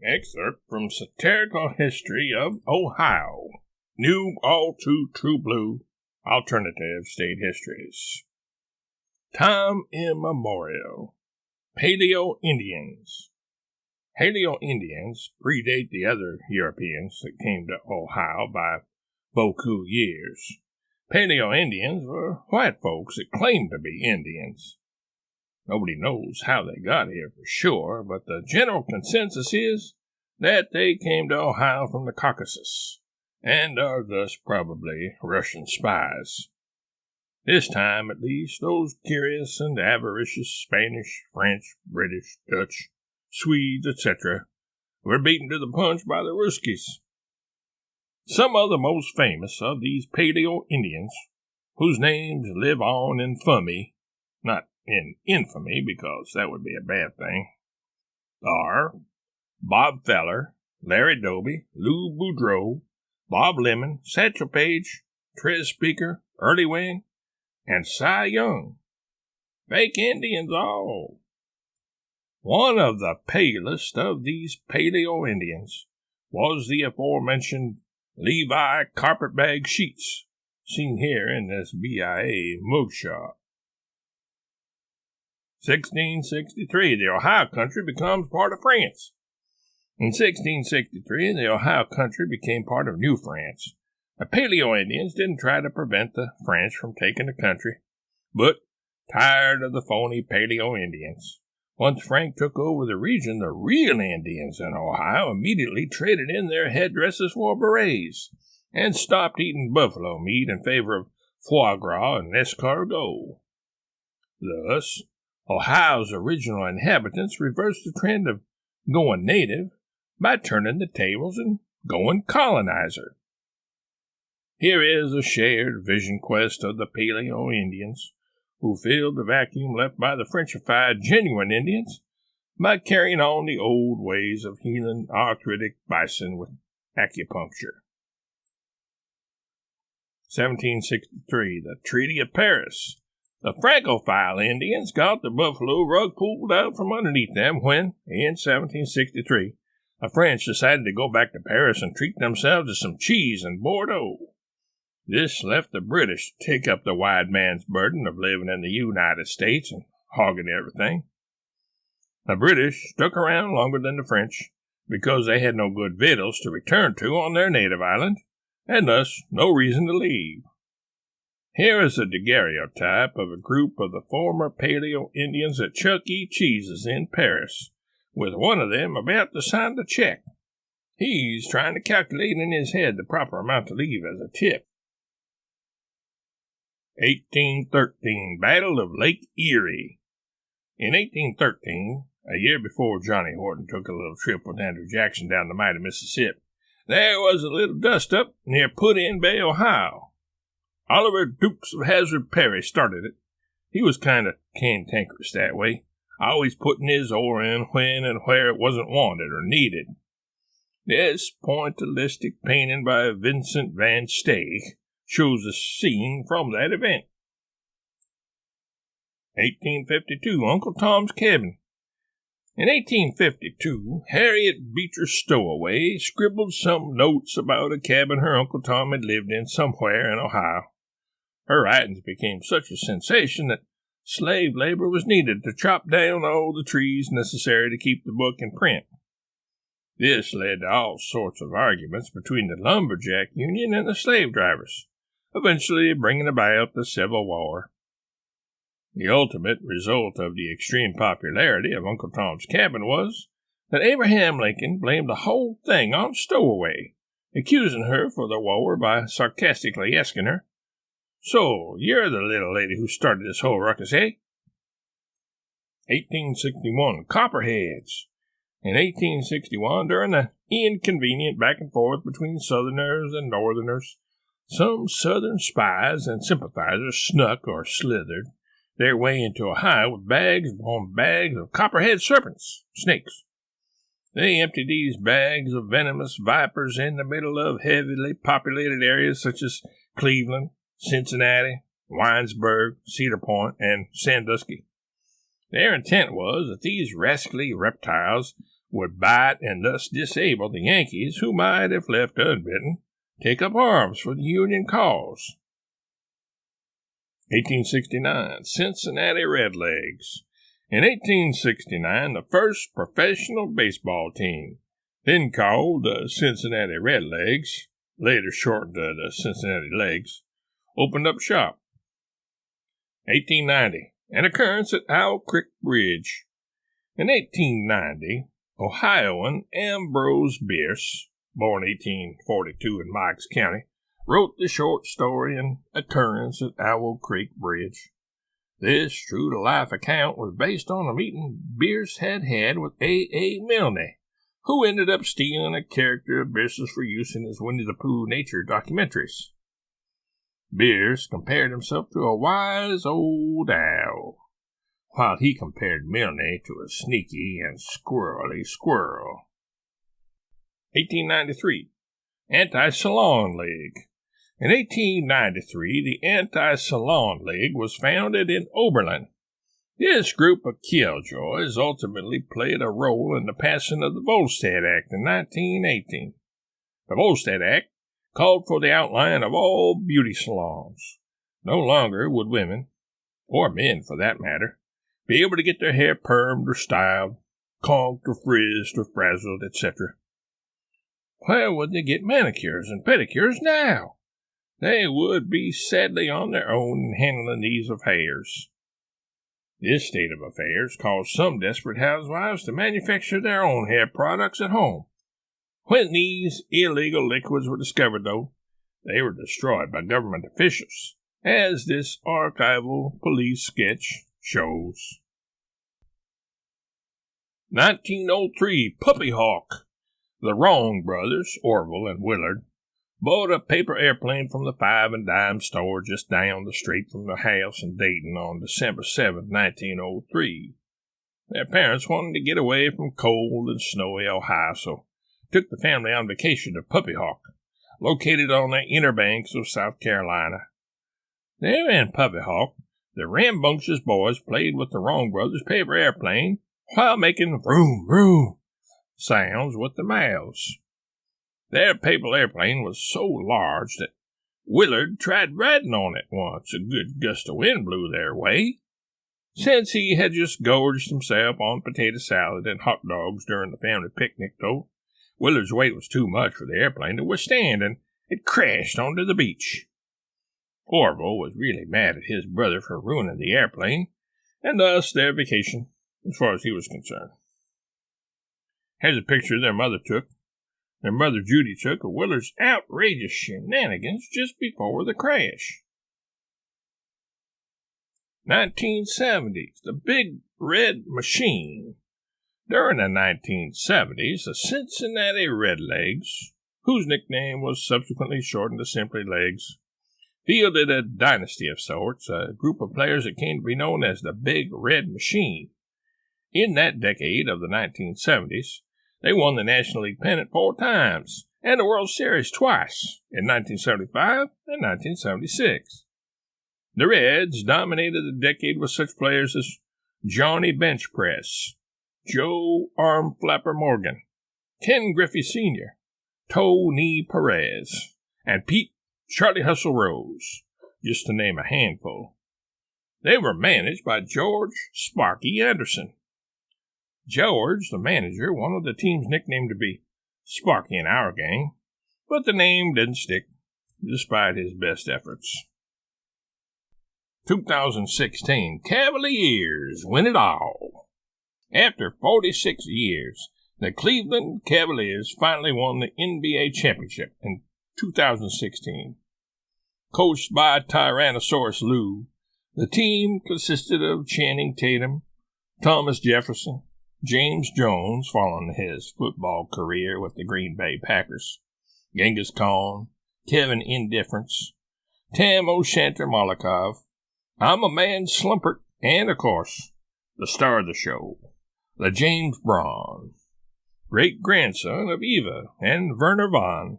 Excerpt from Satirical History of Ohio. New, all too true blue, alternative state histories. Time immemorial. Paleo Indians. Paleo Indians predate the other Europeans that came to Ohio by beaucoup years. Paleo Indians were white folks that claimed to be Indians. Nobody knows how they got here for sure, but the general consensus is that they came to Ohio from the Caucasus, and are thus probably Russian spies. This time, at least, those curious and avaricious Spanish, French, British, Dutch, Swedes, etc., were beaten to the punch by the Ruskies. Some of the most famous of these Paleo Indians, whose names live on in infamy, not in infamy because that would be a bad thing, are Bob Feller, Larry Doby, Lou Boudreau, Bob Lemon, Satchel Paige, Trez Speaker, Early Wing, and Cy Young. Fake Indians all. One of the palest of these Paleo Indians was the aforementioned Levi Carpetbag Sheets, seen here in this BIA mugshot. 1663, the Ohio country becomes part of France. In 1663, the Ohio country became part of New France. The Paleo Indians didn't try to prevent the French from taking the country, but, tired of the phony Paleo Indians, once Frank took over the region, the real Indians in Ohio immediately traded in their headdresses for berets and stopped eating buffalo meat in favor of foie gras and escargot. Thus, Ohio's original inhabitants reversed the trend of going native by turning the tables and going colonizer. Here is a shared vision quest of the Paleo Indians, who filled the vacuum left by the Frenchified genuine Indians by carrying on the old ways of healing arthritic bison with acupuncture. 1763, the Treaty of Paris. The Francophile Indians got the buffalo rug pulled out from underneath them when, in 1763, the French decided to go back to Paris and treat themselves to some cheese and Bordeaux. This left the British to take up the white man's burden of living in the United States and hogging everything. The British stuck around longer than the French because they had no good victuals to return to on their native island, and thus no reason to leave. Here is a daguerreotype of a group of the former Paleo Indians at Chuck E. Cheese's in Paris, with one of them about to sign the check. He's trying to calculate in his head the proper amount to leave as a tip. 1813, Battle of Lake Erie. In 1813, a year before Johnny Horton took a little trip with Andrew Jackson down the mighty Mississippi, there was a little dust-up near Put-in Bay, Ohio. Oliver Dukes of Hazard Perry started it. He was kind of cantankerous that way, always putting his oar in when and where it wasn't wanted or needed. This pointillistic painting by Vincent Van Steg shows a scene from that event. 1852, Uncle Tom's Cabin. In 1852, Harriet Beecher Stowaway scribbled some notes about a cabin her Uncle Tom had lived in somewhere in Ohio. Her writings became such a sensation that slave labor was needed to chop down all the trees necessary to keep the book in print. This led to all sorts of arguments between the lumberjack union and the slave drivers, eventually bringing about the Civil War. The ultimate result of the extreme popularity of Uncle Tom's Cabin was that Abraham Lincoln blamed the whole thing on Stowaway, accusing her for the war by sarcastically asking her, "So, you're the little lady who started this whole ruckus, eh?" 1861, Copperheads. In 1861, during the inconvenient back and forth between Southerners and Northerners, some Southern spies and sympathizers snuck or slithered their way into Ohio with bags upon bags of copperhead serpents, snakes. They emptied these bags of venomous vipers in the middle of heavily populated areas such as Cleveland, Cincinnati, Winesburg, Cedar Point, and Sandusky. Their intent was that these rascally reptiles would bite and thus disable the Yankees, who might, if left unbidden, take up arms for the Union cause. 1869, Cincinnati Redlegs. In 1869, the first professional baseball team, then called the Cincinnati Redlegs, later shortened to the Cincinnati Legs, opened up shop. 1890, an occurrence at Owl Creek Bridge. In 1890, Ohioan Ambrose Bierce, born 1842 in Meigs County, wrote the short story and occurrence at Owl Creek Bridge. This true-to-life account was based on a meeting Bierce had with A. Milne, who ended up stealing a character of Bierce's for use in his Winnie the Pooh nature documentaries. Bierce compared himself to a wise old owl, while he compared Milne to a sneaky and squirrely squirrel. 1893, Anti-Salon League. In 1893, the Anti-Salon League was founded in Oberlin. This group of killjoys ultimately played a role in the passing of the Volstead Act in 1918. The Volstead Act called for the outline of all beauty salons. No longer would women, or men for that matter, be able to get their hair permed or styled, conked or frizzed or frazzled, etc. Where would they get manicures and pedicures now? They would be sadly on their own in handling these affairs. This state of affairs caused some desperate housewives to manufacture their own hair products at home. When these illegal liquids were discovered, though, they were destroyed by government officials, as this archival police sketch shows. 1903, Puppy Hawk. The Wrong brothers, Orville and Willard, bought a paper airplane from the Five and Dime store just down the street from the house in Dayton on December 7, 1903. Their parents wanted to get away from cold and snowy Ohio, so took the family on vacation to Puppy Hawk, located on the inner banks of South Carolina. There in Puppy Hawk, the rambunctious boys played with the Wrong brothers' paper airplane while making vroom, vroom sounds with their mouths. Their paper airplane was so large that Willard tried riding on it once a good gust of wind blew their way. Since he had just gorged himself on potato salad and hot dogs during the family picnic, though, Willard's weight was too much for the airplane to withstand, and it crashed onto the beach. Orville was really mad at his brother for ruining the airplane, and thus their vacation, as far as he was concerned. Here's a picture their mother Judy took, of Willard's outrageous shenanigans just before the crash. 1970s, the Big Red Machine. During the 1970s, the Cincinnati Redlegs, whose nickname was subsequently shortened to simply Legs, fielded a dynasty of sorts, a group of players that came to be known as the Big Red Machine. In that decade of the 1970s, they won the National League pennant 4 times and the World Series twice, in 1975 and 1976. The Reds dominated the decade with such players as Johnny Benchpress, Joe Armflapper Morgan, Ken Griffey Sr., Tony Perez, and Pete Charlie Hustle Rose, just to name a handful. They were managed by George Sparky Anderson. George, the manager, wanted the team's nickname to be Sparky in our gang, but the name didn't stick, despite his best efforts. 2016, Cavaliers win it all. After 46 years, the Cleveland Cavaliers finally won the NBA championship in 2016. Coached by Tyrannosaurus Lou, the team consisted of Channing Tatum, Thomas Jefferson, James Jones, following his football career with the Green Bay Packers, Genghis Khan, Kevin Indifference, Tam O'Shanter Molikov, I'm a Man Slumpert, and, of course, the star of the show, the James Braun, great-grandson of Eva and Werner Vaughn.